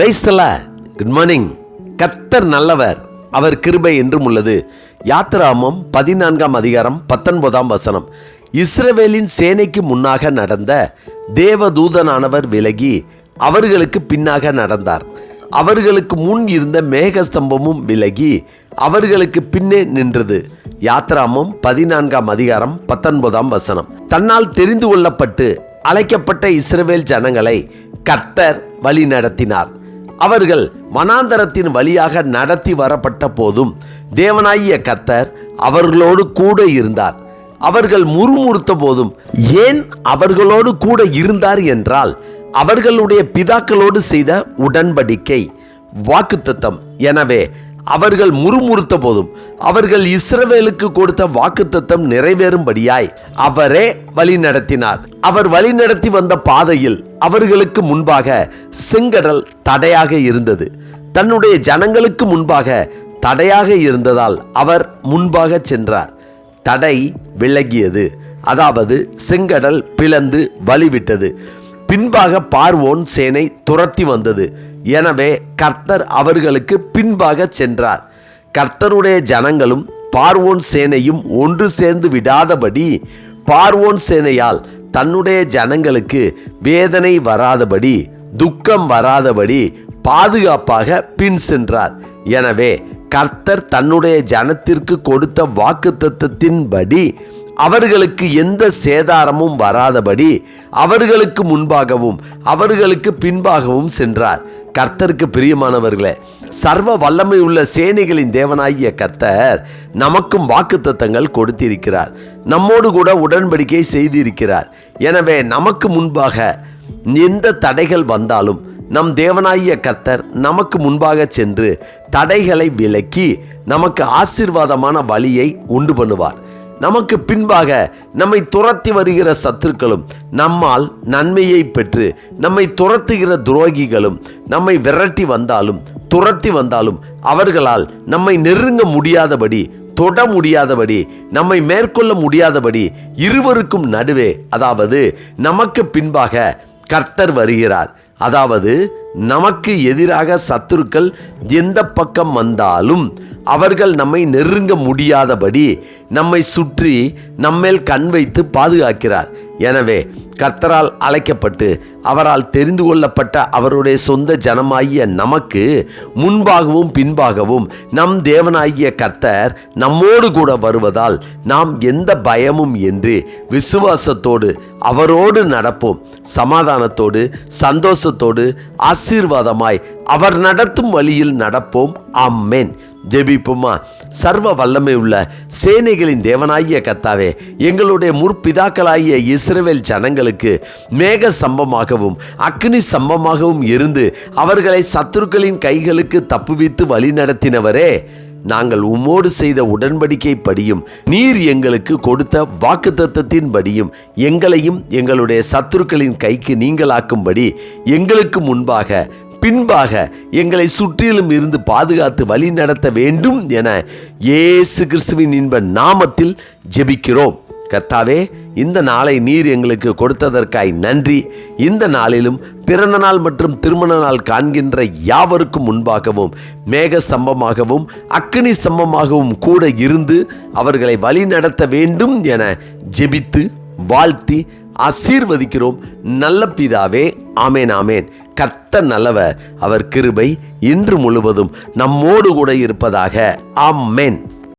Praise the Lord. Good morning. கர்த்தர் நல்லவர், அவர் கிருபை என்றும் உள்ளது. யாத்திராகமம் 14ஆம் அதிகாரம் 19ஆம் வசனம். இஸ்ரவேலின் சேனைக்கு முன்னாக நடந்த தேவதூதனானவர் விலகி அவர்களுக்கு பின்னாக நடந்தார். அவர்களுக்கு முன் இருந்த மேகஸ்தம்பமும் விலகி அவர்களுக்கு பின்னே நின்றது. யாத்திராகமம் 14ஆம் அதிகாரம் 19ஆம் வசனம். தன்னால் தெரிந்து கொள்ளப்பட்டு அழைக்கப்பட்ட இஸ்ரவேல் ஜனங்களை கர்த்தர் வழி நடத்தினார். அவர்கள் வனாந்தரத்தின் வழியாக நடத்தி வரப்பட்ட போதும் தேவனாகிய கர்த்தர் அவர்களோடு கூட இருந்தார். அவர்கள் முறுமுறுத்த போதும் ஏன் அவர்களோடு கூட இருந்தார் என்றால், அவர்களுடைய பிதாக்களோடு செய்த உடன்படிக்கை, வாக்குத்தத்தம். எனவே அவர்கள் முறுமுறுத்த போதும் அவர்கள் இஸ்ரவேலுக்கு கொடுத்த வாக்குத்தத்தம் நிறைவேறும்படியாய் அவரே வழி நடத்தினார். அவர் வழி நடத்தி வந்த பாதையில் அவர்களுக்கு முன்பாக செங்கடல் தடையாக இருந்தது. தன்னுடைய ஜனங்களுக்கு முன்பாக தடையாக இருந்ததால் அவர் முன்பாக சென்றார். தடை விலகியது, அதாவது செங்கடல் பிளந்து வழிவிட்டது. பின்பாக பார்வோன் சேனை துரத்தி வந்தது. எனவே கர்த்தர் அவர்களுக்கு பின்பாக சென்றார். கர்த்தருடைய ஜனங்களும் பார்வோன் சேனையும் ஒன்று சேர்ந்து விடாதபடி, பார்வோன் சேனையால் தன்னுடைய ஜனங்களுக்கு வேதனை வராதபடி, துக்கம் வராதபடி பாதுகாப்பாக பின் சென்றார். எனவே கர்த்தர் தன்னுடைய ஜனத்திற்கு கொடுத்த வாக்குத்தத்தத்தின்படி அவர்களுக்கு எந்த சேதாரமும் வராதபடி அவர்களுக்கு முன்பாகவும் அவர்களுக்கு பின்பாகவும் சென்றார். கர்த்தருக்கு பிரியமானவர்களே, சர்வ வல்லமை உள்ள சேனைகளின் தேவனாகிய கர்த்தர் நமக்கும் வாக்குத்தத்தங்கள் கொடுத்திருக்கிறார். நம்மோடு கூட உடன்படிக்கை செய்திருக்கிறார். எனவே நமக்கு முன்பாக எந்த தடைகள் வந்தாலும் நம் தேவனாகிய கர்த்தர் நமக்கு முன்பாக சென்று தடைகளை விலக்கி நமக்கு ஆசீர்வாதமான வழியை உண்டு பண்ணுவார். நமக்கு பின்பாக நம்மை துரத்தி வருகிற சத்துருக்களும் நம்மால் நன்மையை பெற்று நம்மை துரத்துகிற துரோகிகளும் நம்மை விரட்டி வந்தாலும் துரத்தி வந்தாலும் அவர்களால் நம்மை நெருங்க முடியாதபடி, தொட முடியாதபடி, நம்மை மேற்கொள்ள முடியாதபடி இருவருக்கும் நடுவே, அதாவது நமக்கு பின்பாக கர்த்தர் வருகிறார். அதாவது நமக்கு எதிராக சத்துருக்கள் எந்த பக்கம் வந்தாலும் அவர்கள் நம்மை நெருங்க முடியாதபடி நம்மை சுற்றி நம்மேல் கண் வைத்து பாதுகாக்கிறார். எனவே கர்த்தரால் அழைக்கப்பட்டு அவரால் தெரிந்து கொள்ளப்பட்ட அவருடைய சொந்த ஜனமாகிய நமக்கு முன்பாகவும் பின்பாகவும் நம் தேவனாகிய கர்த்தர் நம்மோடு கூட வருவதால் நாம் எந்த பயமும் என்று விசுவாசத்தோடு அவரோடு நடப்போம். சமாதானத்தோடு, சந்தோஷத்தோடு, ஆசீர்வாதமாய் அவர் நடத்தும் வழியில் நடப்போம். ஆமென். ஜெபிப்போமா. சர்வ வல்லமை உள்ள சேனைகளின் தேவனாகிய கர்த்தாவே, எங்களுடைய முற்பிதாக்களாகிய இஸ்ரவேல் ஜனங்களுக்கு மேக சம்பமாகவும் அக்னி சம்பமாகவும் இருந்து அவர்களை சத்துருக்களின் கைகளுக்கு தப்புவித்து வழி நடத்தினவரே, நாங்கள் உம்மோடு செய்த உடன்படிக்கை படியும் நீர் எங்களுக்கு கொடுத்த வாக்குத்தத்தத்தின் படியும் எங்களையும் எங்களுடைய சத்துருக்களின் கைக்கு நீங்களாக்கும்படி எங்களுக்கு முன்பாக பின்பாக எங்களை சுற்றிலும் இருந்து பாதுகாத்து வழி நடத்த வேண்டும் என இயேசு கிறிஸ்துவின் இன்ப நாமத்தில் ஜெபிக்கிறோம். கர்த்தாவே, இந்த நாளை நீர் எங்களுக்கு கொடுத்ததற்காய் நன்றி. இந்த நாளிலும் பிறந்த நாள் மற்றும் திருமண நாள் காண்கின்ற யாவருக்கும் முன்பாகவும் மேக ஸ்தம்பமாகவும் அக்கினி ஸ்தம்பமாகவும் கூட இருந்து அவர்களை வழி நடத்த வேண்டும் என ஜெபித்து வாழ்த்தி ஆசீர்வதிக்கிறோம். நல்ல பிதாவே, ஆமேன் ஆமேன். கர்த்தர் நல்லவர், அவர் கிருபை இன்று முழுவதும் நம்மோடு கூட இருப்பதாக. ஆமென்.